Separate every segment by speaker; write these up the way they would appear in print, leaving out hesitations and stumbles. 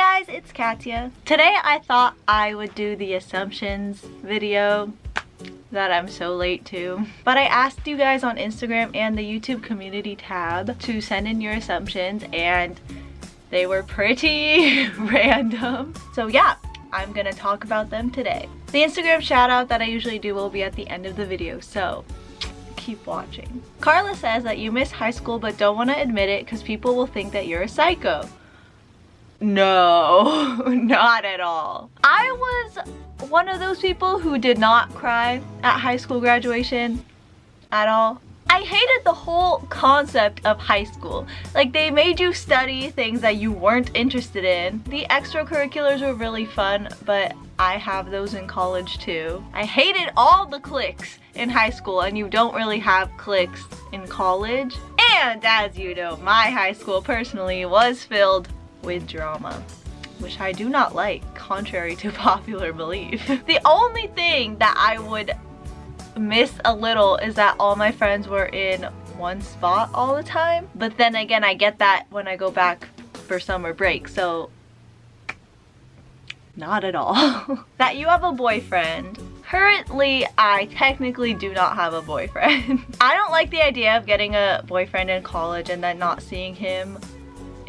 Speaker 1: Hey guys, it's Katya. Today I thought I would do the assumptions video that I'm so late to. But I asked you guys on Instagram and the YouTube community tab to send in your assumptions and they were pretty random. So yeah, I'm gonna talk about them today. The Instagram shout out that I usually do will be at the end of the video, so keep watching. Carla says that you miss high school but don't want to admit it because people will think that you're a psycho. No, not at all. I was one of those people who did not cry at high school graduation at all. I hated the whole concept of high school. Like, they made you study things that you weren't interested in. The extracurriculars were really fun, but I have those in college too. I hated all the cliques in high school, and you don't really have cliques in college. And as you know, my high school personally was filled with drama, which I do not like, contrary to popular belief. The only thing that I would miss a little is that all my friends were in one spot all the time. But then again, I get that when I go back for summer break, so not at all. That you have a boyfriend. Currently, I technically do not have a boyfriend. I don't like the idea of getting a boyfriend in college and then not seeing him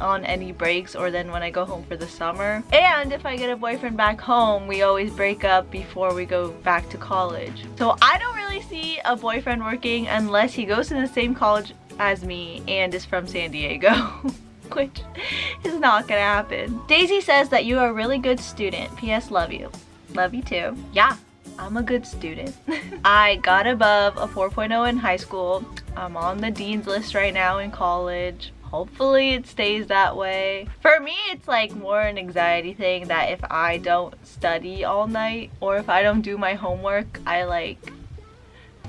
Speaker 1: on any breaks or then when I go home for the summer. And if I get a boyfriend back home, we always break up before we go back to college. So I don't really see a boyfriend working unless he goes to the same college as me and is from San Diego. Which is not gonna happen. Daisy says that you are a really good student. P.S. Love you. Love you too. Yeah, I'm a good student. I got above a 4.0 in high school. I'm on the dean's list right now in college. Hopefully it stays that way. For me, it's like more an anxiety thing that if I don't study all night or if I don't do my homework, I like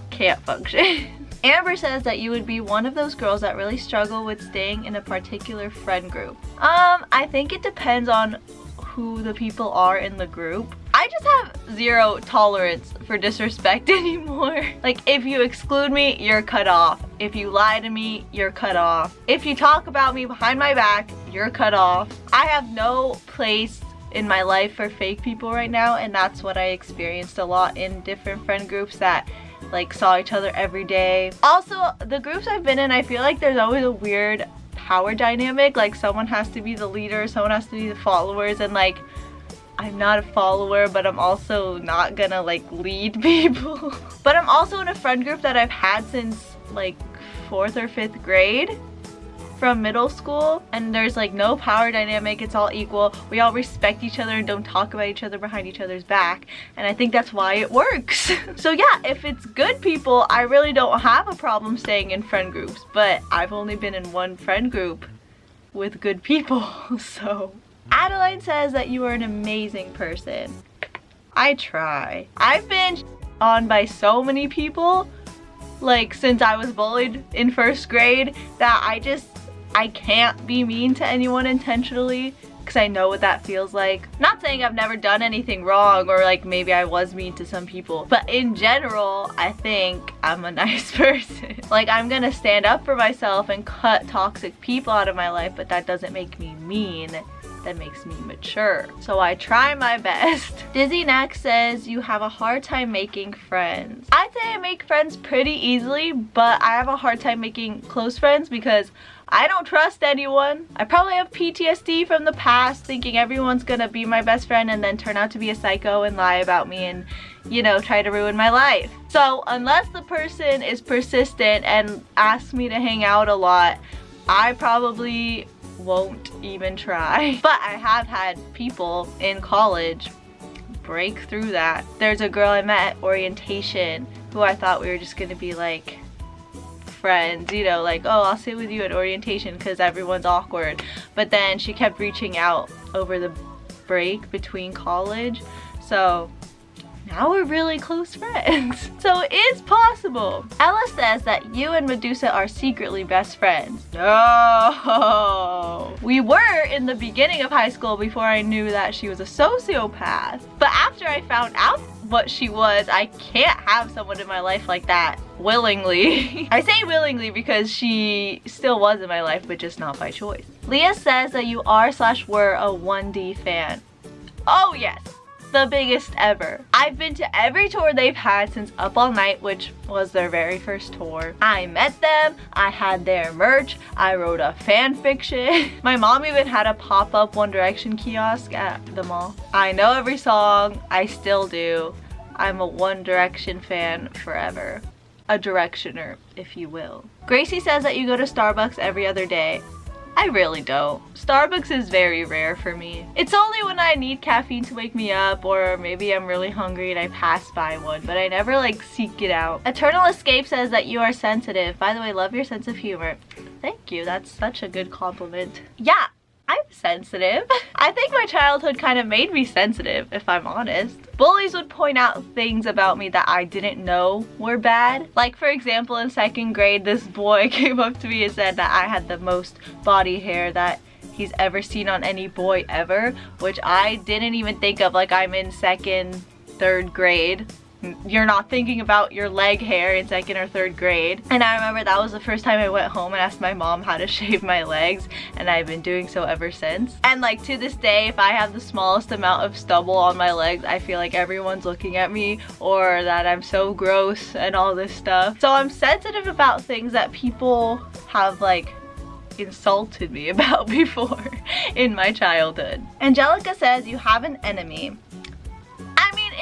Speaker 1: can't function. Amber says that you would be one of those girls that really struggle with staying in a particular friend group. I think it depends on who the people are in the group. I just have zero tolerance for disrespect anymore. Like, if you exclude me, you're cut off. If you lie to me, you're cut off. If you talk about me behind my back, you're cut off. I have no place in my life for fake people right now, and that's what I experienced a lot in different friend groups that like saw each other every day. Also, the groups I've been in, I feel like there's always a weird power dynamic. Like, someone has to be the leader, someone has to be the followers, and like, I'm not a follower, but I'm also not gonna like lead people. But I'm also in a friend group that I've had since like 4th or 5th grade from middle school, and there's like no power dynamic. It's all equal. We all respect each other and don't talk about each other behind each other's back, and I think that's why it works. So yeah, if it's good people, I really don't have a problem staying in friend groups, but I've only been in one friend group with good people. So Adeline says that you are an amazing person. I try. I've been on by so many people, like since I was bullied in 1st grade, that I can't be mean to anyone intentionally because I know what that feels like. Not saying I've never done anything wrong or like maybe I was mean to some people, but in general, I think I'm a nice person. Like, I'm gonna stand up for myself and cut toxic people out of my life, but that doesn't make me mean. That makes me mature. So I try my best. Dizzy next says you have a hard time making friends. I'd say I make friends pretty easily, but I have a hard time making close friends because I don't trust anyone. I probably have PTSD from the past, thinking everyone's gonna be my best friend and then turn out to be a psycho and lie about me and, you know, try to ruin my life. So unless the person is persistent and asks me to hang out a lot, I probably won't even try. But I have had people in college break through that. There's a girl I met at orientation who I thought we were just gonna be like friends, you know, like, oh, I'll sit with you at orientation because everyone's awkward. But then she kept reaching out over the break between college. So now we're really close friends. So it is possible. Ella says that you and Medusa are secretly best friends. No. We were in the beginning of high school before I knew that she was a sociopath. But after I found out what she was, I can't have someone in my life like that willingly. I say willingly because she still was in my life, but just not by choice. Leah says that you are/were a 1D fan. Oh yes, the biggest ever. I've been to every tour they've had since Up All Night, which was their very first tour. I met them, I had their merch, I wrote a fan fiction. My mom even had a pop-up One Direction kiosk at the mall. I know every song, I still do. I'm a One Direction fan forever. A directioner, if you will. Gracie says that you go to Starbucks every other day. I really don't. Starbucks is very rare for me. It's only when I need caffeine to wake me up, or maybe I'm really hungry and I pass by one, but I never like seek it out. Eternal Escape says that you are sensitive. By the way, love your sense of humor. Thank you, that's such a good compliment. Yeah, I'm sensitive. I think my childhood kind of made me sensitive, if I'm honest. Bullies would point out things about me that I didn't know were bad. Like for example, in 2nd grade, this boy came up to me and said that I had the most body hair that he's ever seen on any boy ever, which I didn't even think of. Like, I'm in 2nd, 3rd grade. You're not thinking about your leg hair in 2nd or 3rd grade. And I remember that was the first time I went home and asked my mom how to shave my legs, and I've been doing so ever since. And like to this day, if I have the smallest amount of stubble on my legs, I feel like everyone's looking at me, or that I'm so gross and all this stuff. So I'm sensitive about things that people have like insulted me about before in my childhood. Angelica says you have an enemy.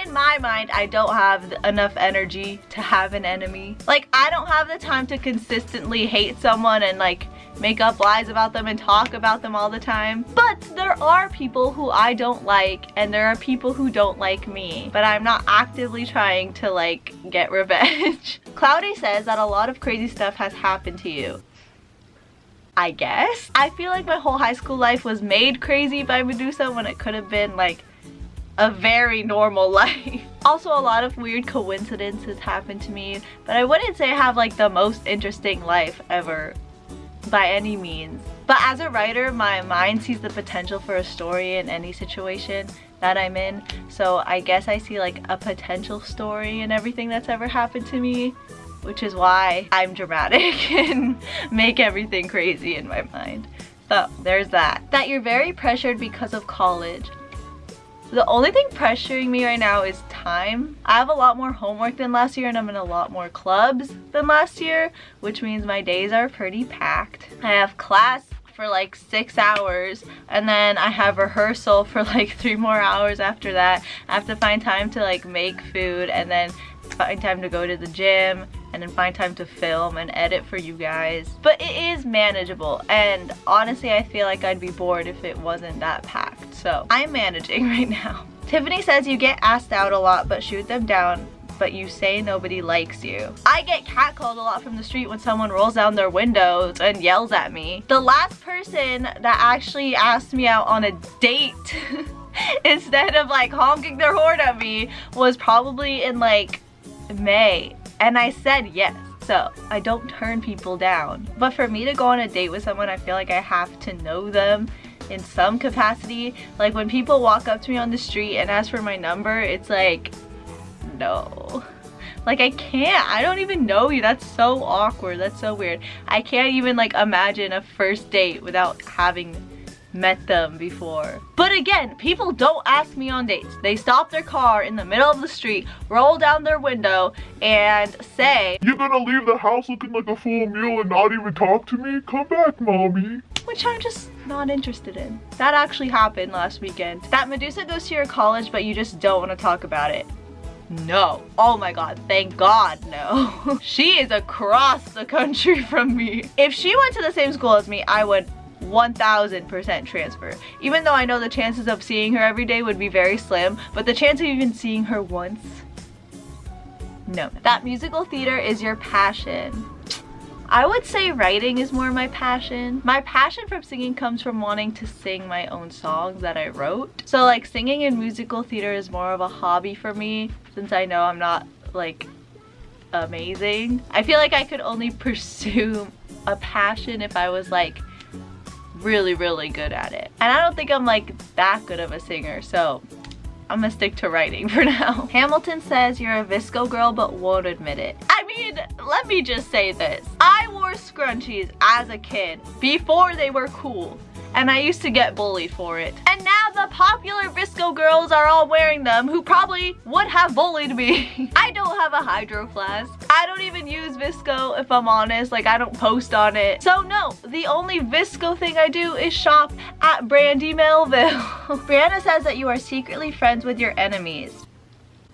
Speaker 1: In my mind, I don't have enough energy to have an enemy. Like, I don't have the time to consistently hate someone and like make up lies about them and talk about them all the time. But there are people who I don't like, and there are people who don't like me, but I'm not actively trying to like get revenge. Cloudy says that a lot of crazy stuff has happened to you. I guess. I feel like my whole high school life was made crazy by Medusa when it could have been like a very normal life. Also, a lot of weird coincidences happened to me, but I wouldn't say I have like the most interesting life ever by any means. But as a writer, my mind sees the potential for a story in any situation that I'm in, so I guess I see like a potential story in everything that's ever happened to me, which is why I'm dramatic and make everything crazy in my mind. So there's that. That you're very pressured because of college. The only thing pressuring me right now is time. I have a lot more homework than last year, and I'm in a lot more clubs than last year, which means my days are pretty packed. I have class for like 6 hours, and then I have rehearsal for like 3 more hours after that. I have to find time to like make food, and then find time to go to the gym, and then find time to film and edit for you guys. But it is manageable, and honestly I feel like I'd be bored if it wasn't that packed, so I'm managing right now. Tiffany says you get asked out a lot but shoot them down, but you say nobody likes you. I get catcalled a lot from the street when someone rolls down their windows and yells at me. The last person that actually asked me out on a date instead of like honking their horn at me was probably in like May, and I said yes. So I don't turn people down. But for me to go on a date with someone, I feel like I have to know them in some capacity. Like when people walk up to me on the street and ask for my number, it's like, no. Like I can't, I don't even know you. That's so awkward, that's so weird. I can't even like imagine a first date without having met them before. But again, people don't ask me on dates. They stop their car in the middle of the street, roll down their window, and say, "You're gonna leave the house looking like a full meal and not even talk to me? Come back, mommy." Which I'm just not interested in. That actually happened last weekend. That Medusa goes to your college, but you just don't want to talk about it. No. Oh my god, thank god no. She is across the country from me. If she went to the same school as me, I would 1000% transfer. Even though I know the chances of seeing her every day would be very slim, but the chance of even seeing her once, no. That musical theater is your passion. I would say writing is more my passion. My passion from singing comes from wanting to sing my own songs that I wrote. So like singing in musical theater is more of a hobby for me, since I know I'm not like amazing. I feel like I could only pursue a passion if I was like really good at it. And I don't think I'm like that good of a singer, so I'm gonna stick to writing for now. Hamilton says you're a VSCO girl but won't admit it. I mean, let me just say this. I wore scrunchies as a kid before they were cool, and I used to get bullied for it. And now the popular VSCO girls are all wearing them who probably would have bullied me. I don't have a hydro flask. I don't even use VSCO if I'm honest. Like, I don't post on it. So no, the only VSCO thing I do is shop at Brandy Melville. Brianna says that you are secretly friends with your enemies.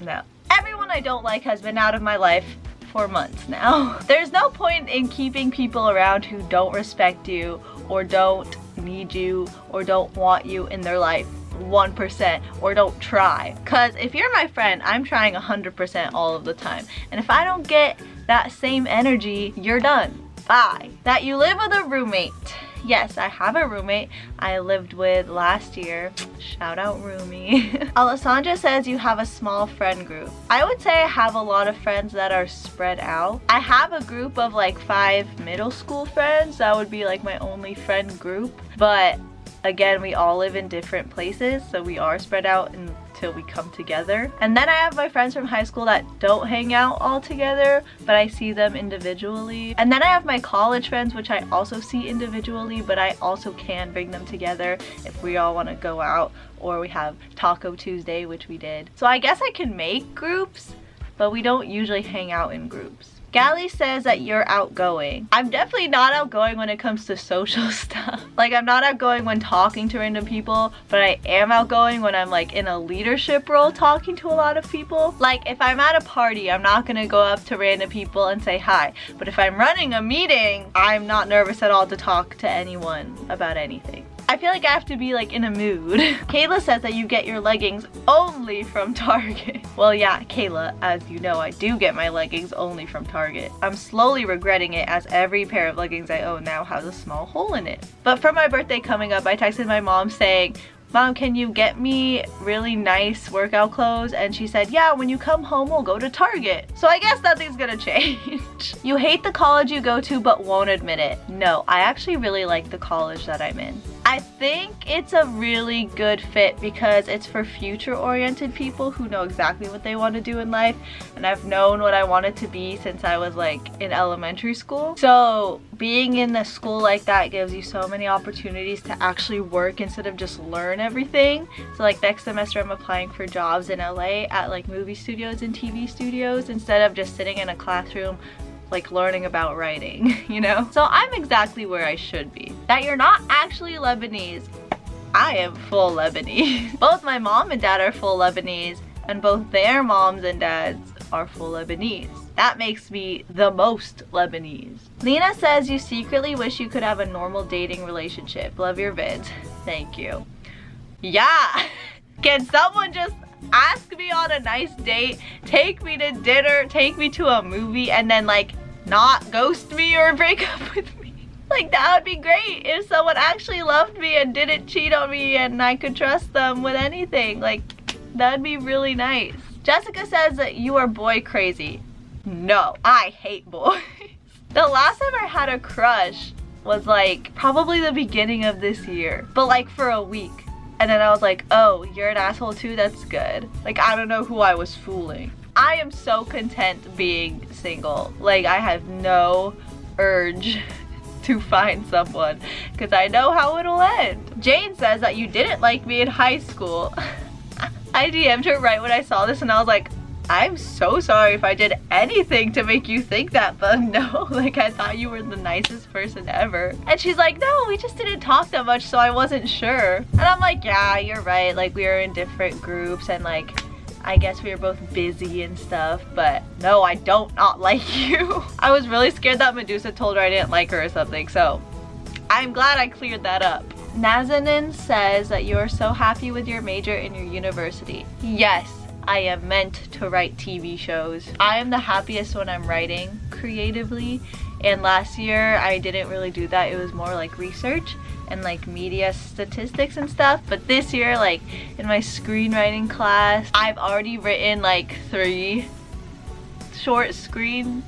Speaker 1: No. Everyone I don't like has been out of my life for months now. There's no point in keeping people around who don't respect you or don't need you or don't want you in their life 1% or don't try. Cause if you're my friend, I'm trying 100% all of the time. And if I don't get that same energy, you're done. Bye. That you live with a roommate. Yes, I have a roommate I lived with last year. Shout out roomie. Alessandra says you have a small friend group. I would say I have a lot of friends that are spread out. I have a group of like 5 middle school friends. That would be like my only friend group. But again, we all live in different places, so we are spread out until we come together. And then I have my friends from high school that don't hang out all together, but I see them individually. And then I have my college friends, which I also see individually, but I also can bring them together if we all want to go out, or we have Taco Tuesday, which we did. So I guess I can make groups, but we don't usually hang out in groups. Gally says that you're outgoing. I'm definitely not outgoing when it comes to social stuff. Like, I'm not outgoing when talking to random people, but I am outgoing when I'm like in a leadership role talking to a lot of people. Like, if I'm at a party, I'm not gonna go up to random people and say hi. But if I'm running a meeting, I'm not nervous at all to talk to anyone about anything. I feel like I have to be like in a mood. Kayla says that you get your leggings only from Target. Well, yeah, Kayla, as you know, I do get my leggings only from Target. I'm slowly regretting it, as every pair of leggings I own now has a small hole in it. But for my birthday coming up, I texted my mom saying, Mom, can you get me really nice workout clothes? And she said, yeah, when you come home, we'll go to Target. So I guess nothing's gonna change. You hate the college you go to but won't admit it. No, I actually really like the college that I'm in. I think it's a really good fit because it's for future-oriented people who know exactly what they want to do in life, and I've known what I wanted to be since I was like in elementary school. So being in a school like that gives you so many opportunities to actually work instead of just learn everything. So like next semester I'm applying for jobs in LA at like movie studios and TV studios instead of just sitting in a classroom like learning about writing, you know? So I'm exactly where I should be. That you're not actually Lebanese. I am full Lebanese. Both my mom and dad are full Lebanese, and both their moms and dads are full Lebanese. That makes me the most Lebanese. Lena says you secretly wish you could have a normal dating relationship. Love your vids. Thank you. Yeah. Can someone just ask me on a nice date, take me to dinner, take me to a movie, and then like not ghost me or break up with me? Like, that would be great if someone actually loved me and didn't cheat on me and I could trust them with anything. Like, that'd be really nice. Jessica says that you are boy crazy. No, I hate boys. The last time I had a crush was like probably the beginning of this year, but like for a week. And then I was like, oh, you're an asshole too? That's good. Like, I don't know who I was fooling. I am so content being single. Like, I have no urge to find someone because I know how it'll end. Jane says that you didn't like me in high school. I DM'd her right when I saw this and I was like, I'm so sorry if I did anything to make you think that, but no, like I thought you were the nicest person ever. And she's like, no, we just didn't talk that much, so I wasn't sure. And I'm like, yeah, you're right. Like, we were in different groups and like, I guess we were both busy and stuff, but no, I don't not like you. I was really scared that Medusa told her I didn't like her or something, so I'm glad I cleared that up. Nazanin says that you are so happy with your major in your university. Yes. I am meant to write TV shows. I am the happiest when I'm writing creatively And last year I didn't really do that. It was more like research and like media statistics and stuff. But this year, like in my screenwriting class, I've already written like 3 short screenplays.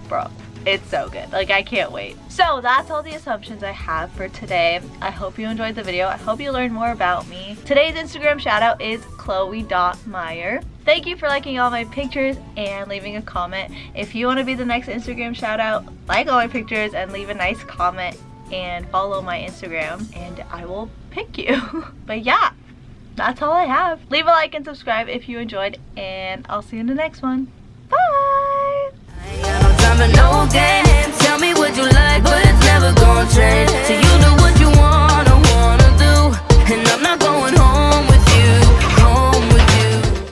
Speaker 1: Bro, it's so good. Like, I can't wait. So that's all the assumptions I have for today. I hope you enjoyed the video. I hope you learned more about me. Today's Instagram shout out is chloe.meyer. Thank you for liking all my pictures and leaving a comment. If you want to be the next Instagram shout out, like all my pictures and leave a nice comment and follow my Instagram and I will pick you. But yeah, that's all I have. Leave a like and subscribe if you enjoyed, and I'll see you in the next one. Bye!
Speaker 2: I ain't got no time for no games. Tell me what